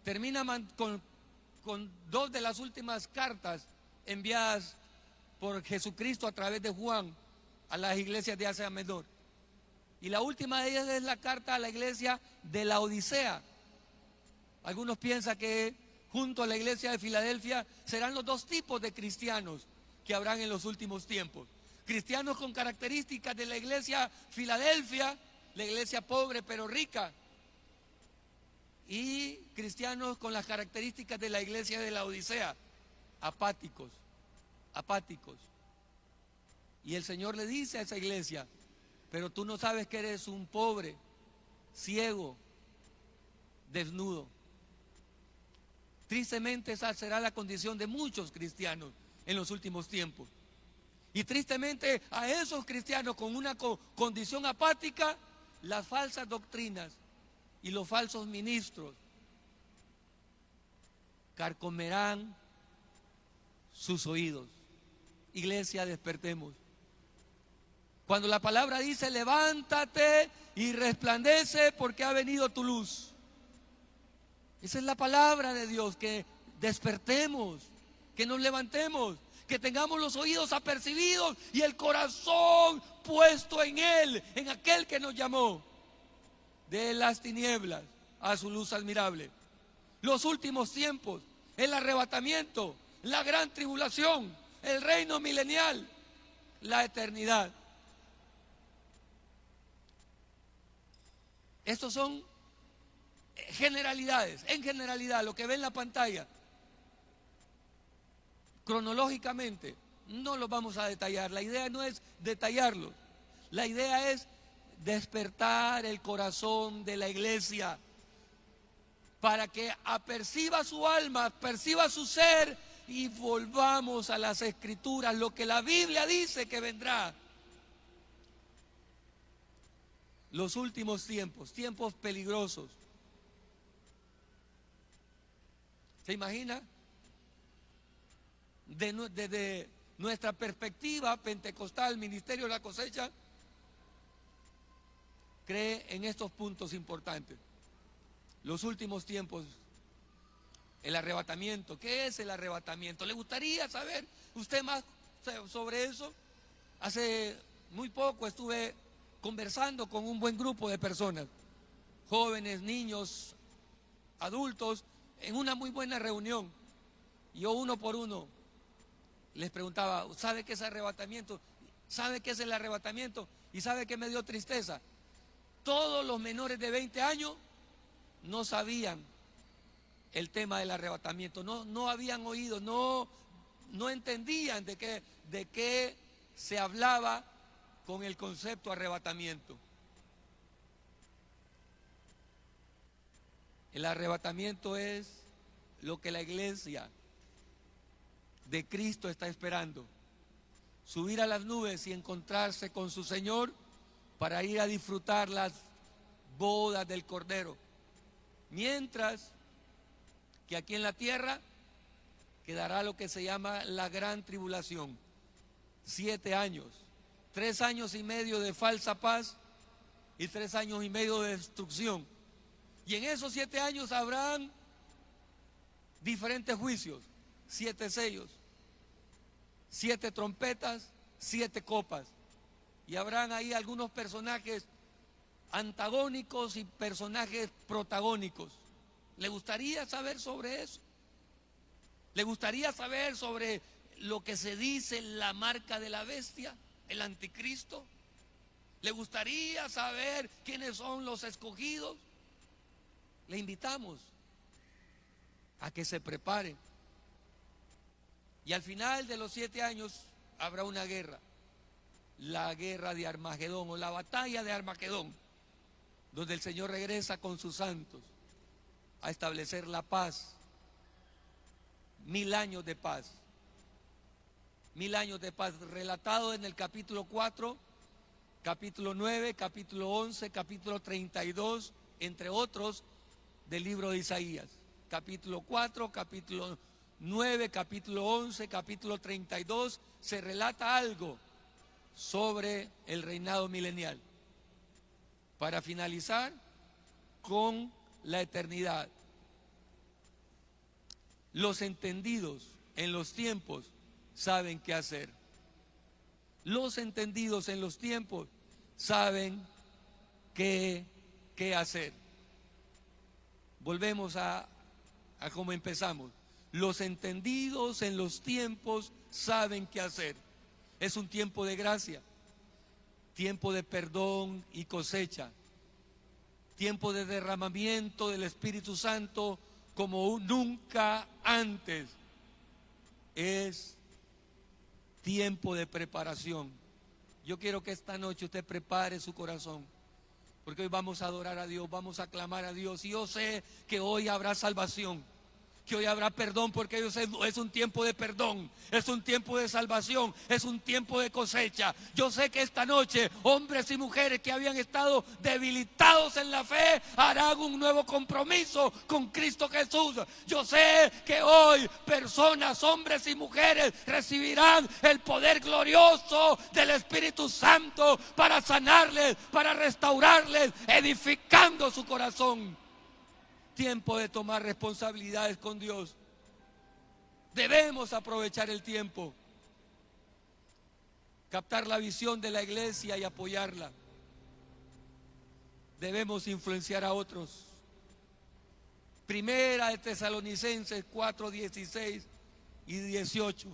Speaker 2: termina con dos de las últimas cartas enviadas por Jesucristo a través de Juan a las iglesias de Asia Menor? Y la última de ellas es la carta a la iglesia de la Odisea. Algunos piensan que junto a la iglesia de Filadelfia serán los dos tipos de cristianos que habrán en los últimos tiempos. Cristianos con características de la iglesia Filadelfia, la iglesia pobre pero rica. Y cristianos con las características de la iglesia de la Odisea, apáticos. Y el Señor le dice a esa iglesia, pero tú no sabes que eres un pobre, ciego, desnudo. Tristemente esa será la condición de muchos cristianos en los últimos tiempos. Y tristemente a esos cristianos con una condición apática, las falsas doctrinas y los falsos ministros carcomerán sus oídos. Iglesia, despertemos. Cuando la palabra dice: levántate y resplandece porque ha venido tu luz. Esa es la palabra de Dios, que despertemos, que nos levantemos, que tengamos los oídos apercibidos y el corazón puesto en Él, en aquel que nos llamó de las tinieblas a su luz admirable. Los últimos tiempos, el arrebatamiento, la gran tribulación, el reino milenial, la eternidad. Estos son generalidades, en generalidad, lo que ve en la pantalla. Cronológicamente, no los vamos a detallar. La idea no es detallarlos. La idea es despertar el corazón de la iglesia para que aperciba su alma, perciba su ser y volvamos a las escrituras, lo que la Biblia dice que vendrá. Los últimos tiempos, tiempos peligrosos. ¿Se imagina? Desde nuestra perspectiva pentecostal, Ministerio de la Cosecha cree en estos puntos importantes. Los últimos tiempos, el arrebatamiento. ¿Qué es el arrebatamiento? ¿Le gustaría saber usted más sobre eso? Hace muy poco estuve conversando con un buen grupo de personas, jóvenes, niños, adultos, en una muy buena reunión. Yo uno por uno les preguntaba: ¿sabe qué es arrebatamiento? ¿Sabe qué es el arrebatamiento? ¿Y sabe qué me dio tristeza? Todos los menores de 20 años no sabían el tema del arrebatamiento, no habían oído, no entendían de qué se hablaba con el concepto arrebatamiento. El arrebatamiento es lo que la iglesia de Cristo está esperando: subir a las nubes y encontrarse con su Señor para ir a disfrutar las bodas del Cordero. Mientras que aquí en la tierra quedará lo que se llama la gran tribulación. 7 años, 3 años y medio de falsa paz y 3 años y medio de destrucción. Y en esos 7 años habrán diferentes juicios: 7 sellos, 7 trompetas, 7 copas. Y habrán ahí algunos personajes antagónicos y personajes protagónicos. ¿Le gustaría saber sobre eso? ¿Le gustaría saber sobre lo que se dice la marca de la bestia, el anticristo? ¿Le gustaría saber quiénes son los escogidos? Le invitamos a que se prepare. Y al final de los 7 años habrá una guerra, la guerra de Armagedón, o la batalla de Armagedón, donde el Señor regresa con sus santos a establecer la paz. 1000 años de paz. 1000 años de paz, relatado en el capítulo 4, capítulo 9, capítulo 11, capítulo 32, entre otros, del libro de Isaías. Capítulo 4, capítulo 9, capítulo 11, capítulo 32, se relata algo sobre el reinado milenial, para finalizar con la eternidad. Los entendidos en los tiempos saben qué hacer. Los entendidos en los tiempos saben qué hacer. Volvemos a cómo empezamos. Los entendidos en los tiempos saben qué hacer. Es un tiempo de gracia, tiempo de perdón y cosecha, tiempo de derramamiento del Espíritu Santo como nunca antes. Es tiempo de preparación. Yo quiero que esta noche usted prepare su corazón, porque hoy vamos a adorar a Dios, vamos a clamar a Dios, y yo sé que hoy habrá salvación, que hoy habrá perdón, porque es un tiempo de perdón, es un tiempo de salvación, es un tiempo de cosecha. Yo sé que esta noche hombres y mujeres que habían estado debilitados en la fe harán un nuevo compromiso con Cristo Jesús. Yo sé que hoy personas, hombres y mujeres recibirán el poder glorioso del Espíritu Santo para sanarles, para restaurarles, edificando su corazón. Tiempo de tomar responsabilidades con Dios. Debemos aprovechar el tiempo, captar la visión de la iglesia y apoyarla. Debemos influenciar a otros. Primera de Tesalonicenses 4, 16 y 18.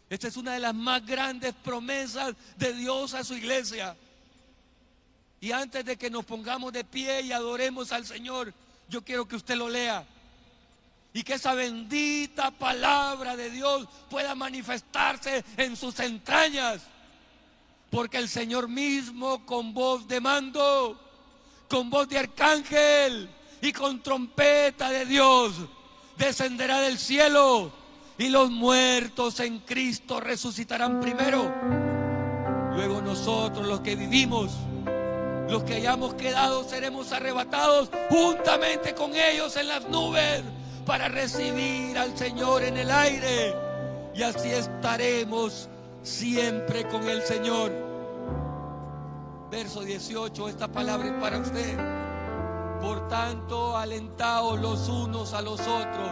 Speaker 2: Esta es una de las más grandes promesas de Dios a su iglesia. Y antes de que nos pongamos de pie y adoremos al Señor, yo quiero que usted lo lea y que esa bendita palabra de Dios pueda manifestarse en sus entrañas, porque el Señor mismo, con voz de mando, con voz de arcángel y con trompeta de Dios, descenderá del cielo, y los muertos en Cristo resucitarán primero. Luego nosotros, los que vivimos, los que hayamos quedado, seremos arrebatados juntamente con ellos en las nubes para recibir al Señor en el aire, y así estaremos siempre con el Señor. Verso 18, esta palabra es para usted. Por tanto, alentaos los unos a los otros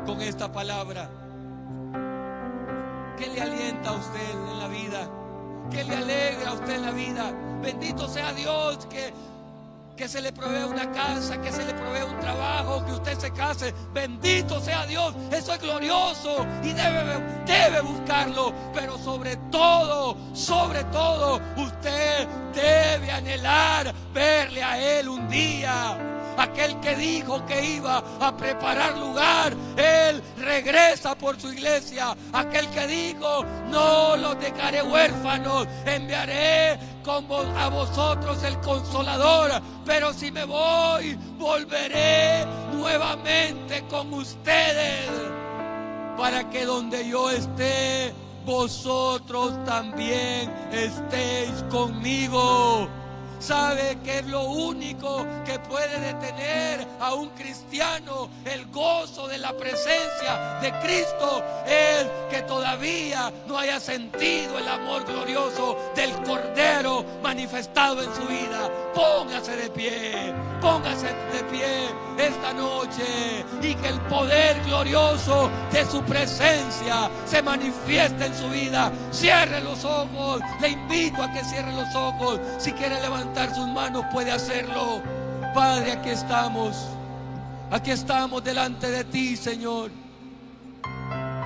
Speaker 2: con esta palabra. ¿Qué le alienta a usted en la vida? ¿Qué le alegra a usted en la vida? Bendito sea Dios que se le provee una casa, que se le provee un trabajo, que usted se case. Bendito sea Dios, eso es glorioso y debe buscarlo. Pero sobre todo, usted debe anhelar verle a Él un día. Aquel que dijo que iba a preparar lugar, Él regresa por su iglesia. Aquel que dijo: no los dejaré huérfanos, enviaré a vosotros el Consolador. Pero si me voy, volveré nuevamente con ustedes, para que donde yo esté, vosotros también estéis conmigo. ¿Sabe qué es lo único que puede detener a un cristiano? El gozo de la presencia de Cristo es que todavía no haya sentido el amor glorioso del Cordero manifestado en su vida. Póngase de pie esta noche, y que el poder glorioso de su presencia se manifieste en su vida. Cierre los ojos, le invito a que cierre los ojos. Si quiere levantar sus manos, puede hacerlo. Padre, aquí estamos delante de ti, Señor.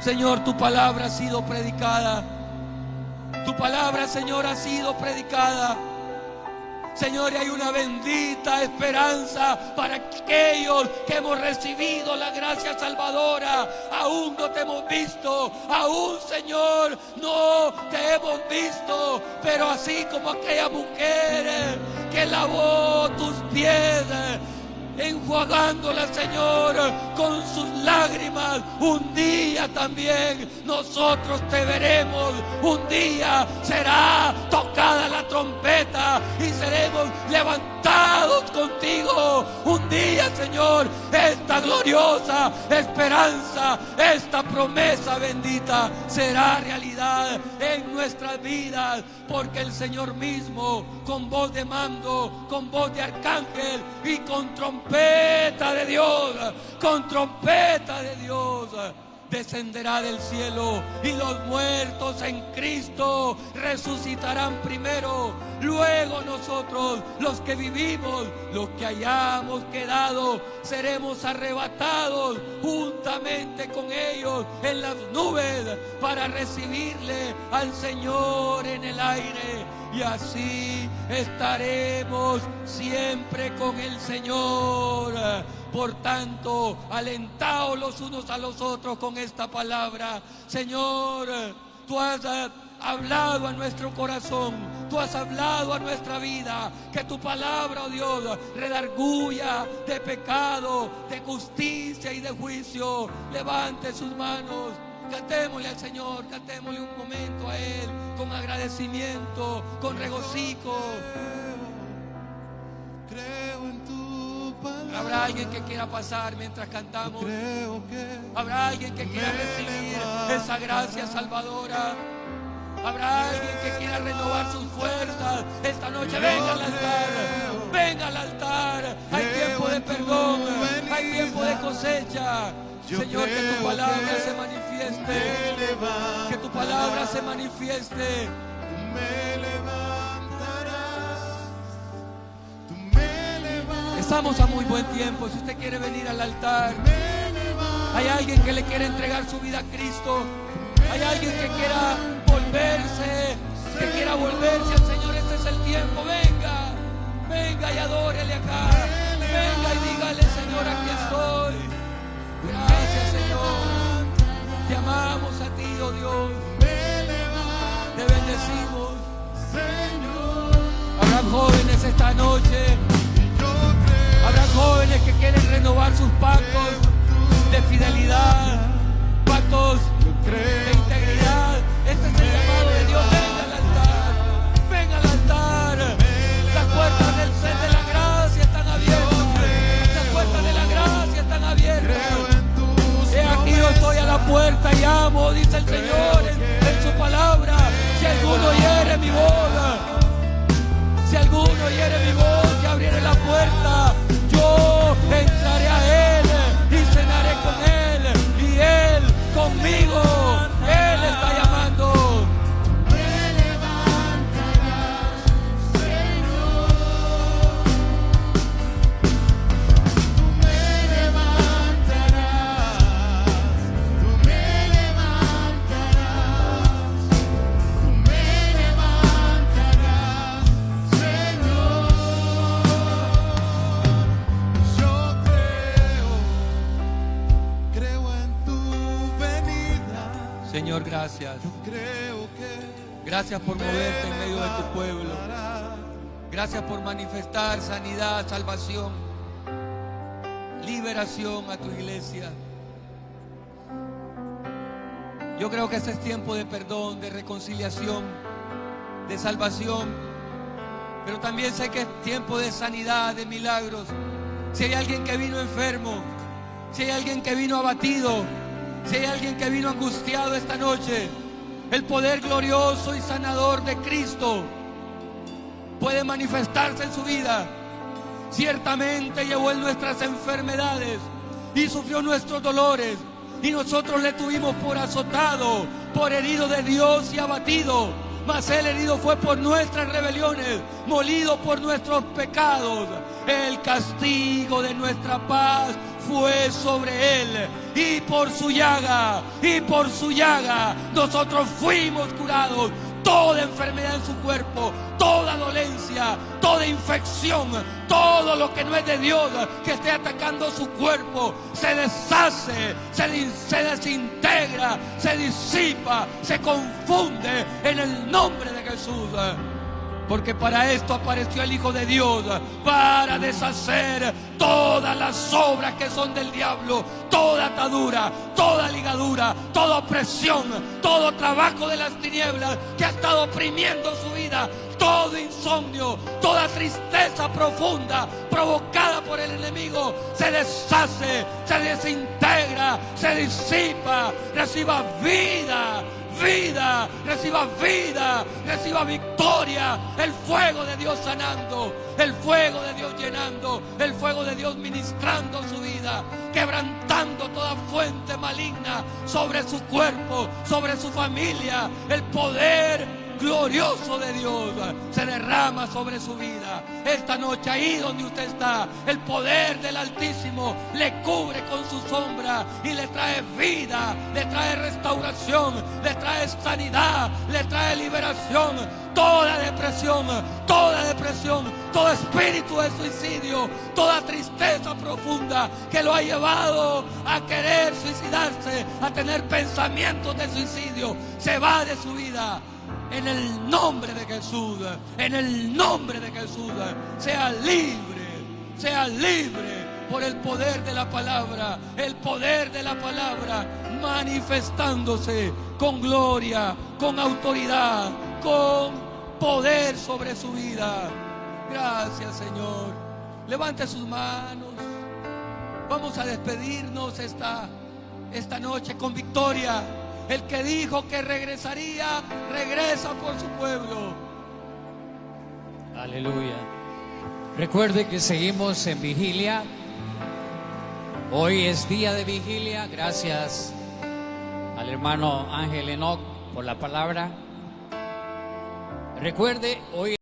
Speaker 2: Señor, tu palabra ha sido predicada. Tu palabra, Señor, ha sido predicada. Señor, y hay una bendita esperanza para aquellos que hemos recibido la gracia salvadora. Aún no te hemos visto, aún, Señor, no te hemos visto, pero así como aquella mujer que lavó tus pies, enjuagándola, Señor, con sus lágrimas, un día también nosotros te veremos. Un día será tocada la trompeta y seremos levantados contigo. Un día, Señor, esta gloriosa esperanza, esta promesa bendita será realidad en nuestras vidas, porque el Señor mismo, con voz de mando, con voz de arcángel y con trompeta de Dios, descenderá del cielo, y los muertos en Cristo resucitarán primero. Luego nosotros, los que vivimos, los que hayamos quedado, seremos arrebatados juntamente con ellos en las nubes para recibirle al Señor en el aire, y así estaremos siempre con el Señor. Por tanto, alentaos los unos a los otros con esta palabra. Señor, tú has hablado a nuestro corazón, tú has hablado a nuestra vida. Que tu palabra, oh Dios, redarguya de pecado, de justicia y de juicio. Levante sus manos. Cantémosle al Señor, cantémosle un momento a Él con agradecimiento, con regocijo.
Speaker 3: Creo en tu palabra.
Speaker 2: Habrá alguien que quiera pasar mientras cantamos. Habrá alguien que quiera recibir esa gracia salvadora. Habrá alguien que quiera renovar sus fuerzas esta noche. Venga al altar, venga al altar. Hay tiempo de perdón, hay tiempo de cosecha. Señor, que tu palabra se manifieste, que tu palabra se manifieste. Estamos a muy buen tiempo. Si usted quiere venir al altar, hay alguien que le quiere entregar su vida a Cristo, hay alguien que quiera volverse, al Señor. Este es el tiempo. Venga, venga y adórele acá. Venga y dígale: Señor, aquí estoy. Gracias, Señor. Te amamos a ti, oh Dios. Te bendecimos. Habrán jóvenes esta noche. Habrán jóvenes que quieren renovar sus pactos de fidelidad, pactos de integridad. Este es el llamado de Dios. Venga al altar, venga al altar. Las puertas de la gracia están abiertas. Las puertas de la gracia están abiertas. He aquí yo estoy a la puerta y llamo, dice el Señor en su palabra. Si alguno hiere mi voz, si alguno hiere mi voz y abriere la puerta, yo entraré a Él y cenaré con Él y Él conmigo. Él está llamando.
Speaker 3: Me levantarás, Señor. Tú me levantarás, tú me levantarás, tú me levantarás, Señor. Yo creo en tu venida.
Speaker 2: Señor, gracias.
Speaker 3: Creo que
Speaker 2: Gracias por moverte en medio de tu pueblo. Gracias por manifestar sanidad, salvación, liberación a tu iglesia. Yo creo que este es tiempo de perdón, de reconciliación, de salvación. Pero también sé que es tiempo de sanidad, de milagros. Si hay alguien que vino enfermo, si hay alguien que vino abatido, si hay alguien que vino angustiado esta noche, el poder glorioso y sanador de Cristo puede manifestarse en su vida. Ciertamente llevó en nuestras enfermedades y sufrió nuestros dolores, y nosotros le tuvimos por azotado, por herido de Dios y abatido. Mas Él herido fue por nuestras rebeliones, molido por nuestros pecados. El castigo de nuestra paz fue sobre Él, y por su llaga, nosotros fuimos curados. Toda enfermedad en su cuerpo, toda dolencia, toda infección, todo lo que no es de Dios que esté atacando su cuerpo, se deshace, se desintegra, se disipa, se confunde en el nombre de Jesús. Porque para esto apareció el Hijo de Dios, para deshacer todas las obras que son del diablo, toda atadura, toda ligadura, toda opresión, todo trabajo de las tinieblas que ha estado oprimiendo su vida, todo insomnio, toda tristeza profunda provocada por el enemigo, se deshace, se desintegra, se disipa. Reciba vida, reciba victoria, el fuego de Dios sanando, el fuego de Dios llenando, el fuego de Dios ministrando su vida, quebrantando toda fuente maligna sobre su cuerpo, sobre su familia. El poder glorioso de Dios se derrama sobre su vida. Esta noche, ahí donde usted está, el poder del Altísimo le cubre con su sombra y le trae vida, le trae restauración, le trae sanidad, le trae liberación. Toda depresión, todo espíritu de suicidio, toda tristeza profunda que lo ha llevado a querer suicidarse, a tener pensamientos de suicidio, se va de su vida. en el nombre de Jesús, en el nombre de Jesús, sea libre por el poder de la palabra, el poder de la palabra manifestándose con gloria, con autoridad, con poder sobre su vida. Gracias, Señor. Levante sus manos. Vamos a despedirnos esta noche con victoria. El que dijo que regresaría, regresa por su pueblo.
Speaker 1: Aleluya. Recuerde que seguimos en vigilia. Hoy es día de vigilia. Gracias al hermano Ángel Enoch por la palabra. Recuerde, hoy